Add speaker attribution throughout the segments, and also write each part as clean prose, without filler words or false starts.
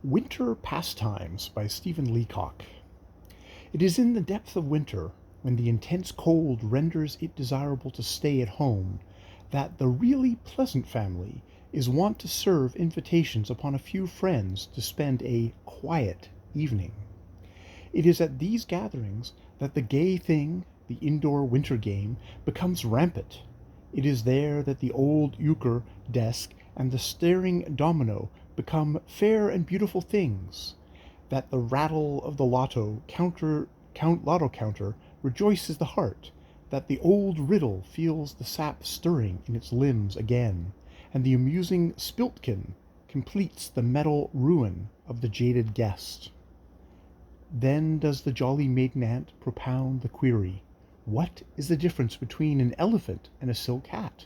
Speaker 1: Winter Pastimes by Stephen Leacock. It is in the depth of winter, when the intense cold renders it desirable to stay at home, that the really pleasant family is wont to serve invitations upon a few friends to spend a quiet evening. It is at these gatherings that the gay thing, the indoor winter game, becomes rampant. It is there that the old euchre desk and the staring domino become fair and beautiful things, that the rattle of the lotto counter rejoices the heart, that the old riddle feels the sap stirring in its limbs again, and the amusing spiltkin completes the metal ruin of the jaded guest. Then does the jolly maiden aunt propound the query, what is the difference between an elephant and a silk hat?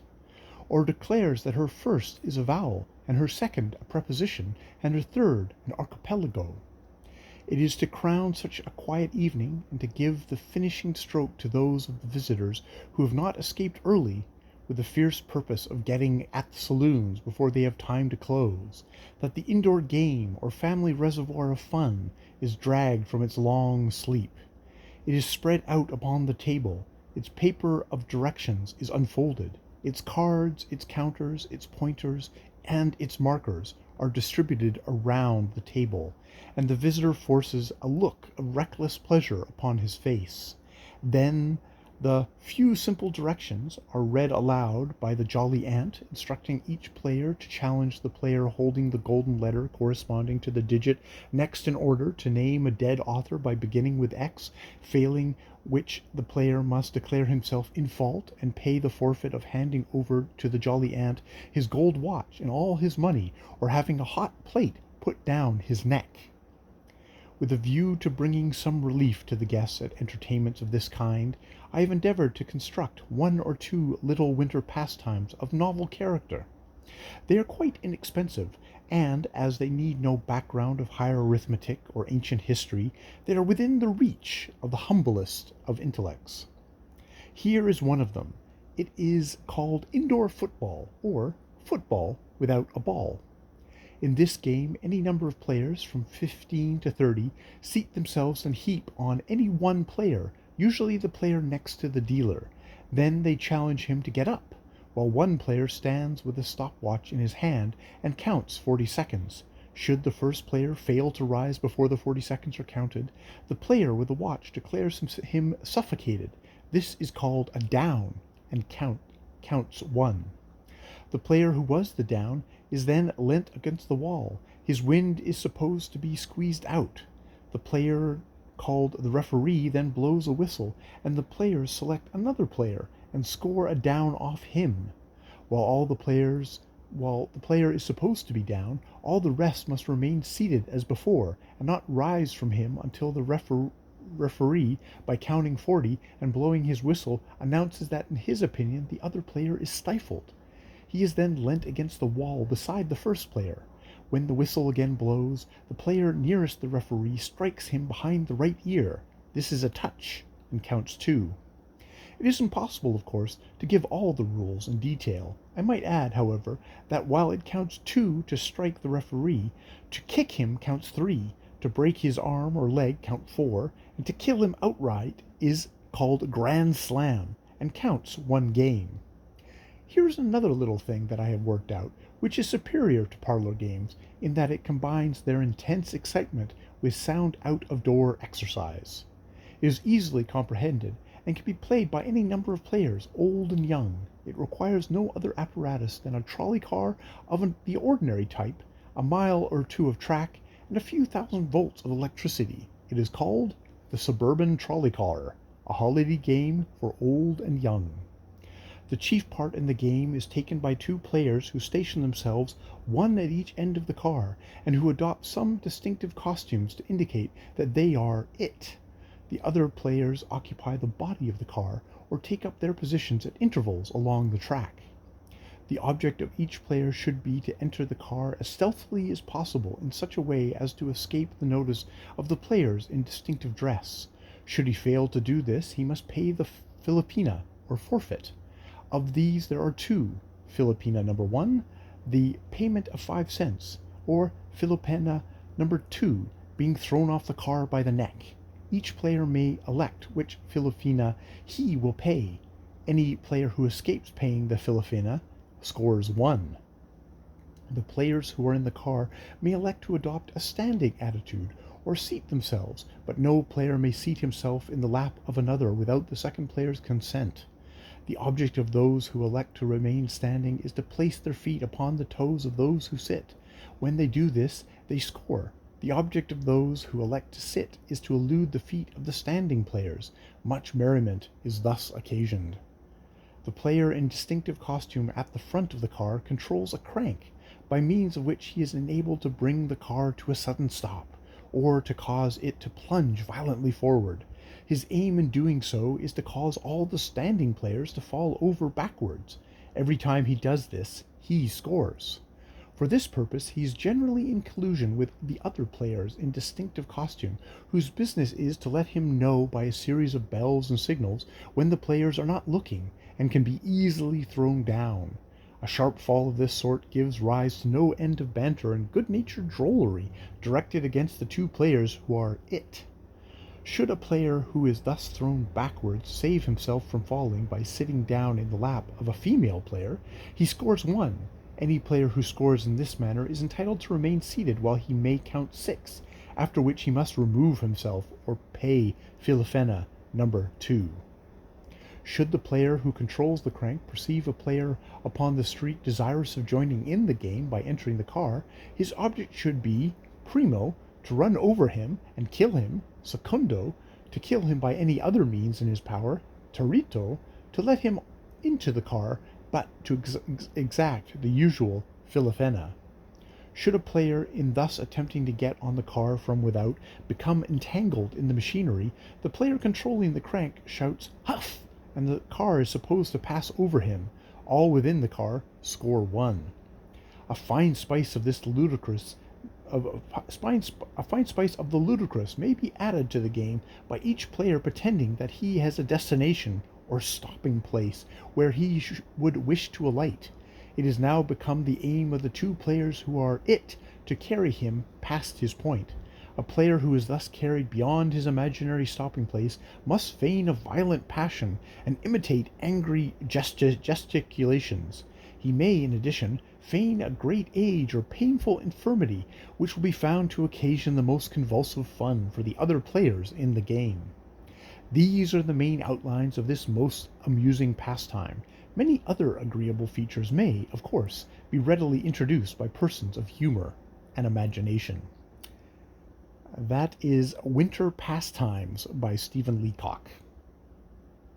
Speaker 1: Or declares that her first is a vowel, and her second a preposition, and her third an archipelago. It is to crown such a quiet evening, and to give the finishing stroke to those of the visitors who have not escaped early, with the fierce purpose of getting at the saloons before they have time to close, that the indoor game or family reservoir of fun is dragged from its long sleep. It is spread out upon the table, its paper of directions is unfolded, its cards, its counters, its pointers, and its markers are distributed around the table, and the visitor forces a look of reckless pleasure upon his face. Then the few simple directions are read aloud by the jolly aunt, instructing each player to challenge the player holding the golden letter corresponding to the digit next in order to name a dead author by beginning with X, failing which the player must declare himself in fault and pay the forfeit of handing over to the jolly aunt his gold watch and all his money, or having a hot plate put down his neck. With a view to bringing some relief to the guests at entertainments of this kind, I have endeavored to construct one or two little winter pastimes of novel character. They are quite inexpensive, and as they need no background of higher arithmetic or ancient history, they are within the reach of the humblest of intellects. Here is one of them. It is called indoor football, or football without a ball. In this game, any number of players, from 15 to 30, seat themselves in a heap on any one player, usually the player next to the dealer. Then they challenge him to get up, while one player stands with a stopwatch in his hand and counts 40 seconds. Should the first player fail to rise before the 40 seconds are counted, the player with the watch declares him suffocated. This is called a down, and counts 1. The player who was the down is then leant against the wall. His wind is supposed to be squeezed out. The player called the referee then blows a whistle, and the players select another player and score a down off him. While the player is supposed to be down, all the rest must remain seated as before, and not rise from him until the referee, by counting 40 and blowing his whistle, announces that in his opinion the other player is stifled. He is then leant against the wall beside the first player. When the whistle again blows, the player nearest the referee strikes him behind the right ear. This is a touch, and counts 2. It is impossible, of course, to give all the rules in detail. I might add, however, that while it counts 2 to strike the referee, to kick him counts 3, to break his arm or leg count 4, and to kill him outright is called grand slam, and counts 1 game. Here is another little thing that I have worked out, which is superior to parlor games, in that it combines their intense excitement with sound out-of-door exercise. It is easily comprehended, and can be played by any number of players, old and young. It requires no other apparatus than a trolley car of the ordinary type, a mile or 2 of track, and a few thousand volts of electricity. It is called the suburban trolley car, a holiday game for old and young. The chief part in the game is taken by 2 players who station themselves one at each end of the car, and who adopt some distinctive costumes to indicate that they are it. The other players occupy the body of the car, or take up their positions at intervals along the track. The object of each player should be to enter the car as stealthily as possible, in such a way as to escape the notice of the players in distinctive dress. Should he fail to do this, he must pay the Filipina, or forfeit. Of these there are 2. Filipina number 1, the payment of 5 cents, or Filipina Number 2, being thrown off the car by the neck. Each player may elect which Filifina he will pay. Any player who escapes paying the Filifina scores 1. The players who are in the car may elect to adopt a standing attitude or seat themselves, but no player may seat himself in the lap of another without the second player's consent. The object of those who elect to remain standing is to place their feet upon the toes of those who sit. When they do this, they score. The object of those who elect to sit is to elude the feet of the standing players. Much merriment is thus occasioned. The player in distinctive costume at the front of the car controls a crank, by means of which he is enabled to bring the car to a sudden stop, or to cause it to plunge violently forward. His aim in doing so is to cause all the standing players to fall over backwards. Every time he does this, he scores. For this purpose, he is generally in collusion with the other players in distinctive costume, whose business is to let him know by a series of bells and signals when the players are not looking, and can be easily thrown down. A sharp fall of this sort gives rise to no end of banter and good-natured drollery directed against the two players who are it. Should a player who is thus thrown backwards save himself from falling by sitting down in the lap of a female player, he scores 1. Any player who scores in this manner is entitled to remain seated while he may count 6, after which he must remove himself or pay Filifena number 2. Should the player who controls the crank perceive a player upon the street desirous of joining in the game by entering the car, his object should be, primo, to run over him and kill him, secundo, to kill him by any other means in his power, terito, to let him into the car, but to exact the usual Filifena. Should a player, in thus attempting to get on the car from without, become entangled in the machinery, the player controlling the crank shouts "Huff!" and the car is supposed to pass over him. All within the car score 1. A fine spice of the ludicrous may be added to the game by each player pretending that he has a destination or stopping place where he would wish to alight. It is now become the aim of the two players who are it to carry him past his point. A player who is thus carried beyond his imaginary stopping place must feign a violent passion and imitate angry gesticulations. He may, in addition, feign a great age or painful infirmity, which will be found to occasion the most convulsive fun for the other players in the game. These are the main outlines of this most amusing pastime. Many other agreeable features may, of course, be readily introduced by persons of humor and imagination. That is Wntr Pastimes by Stephen Leacock.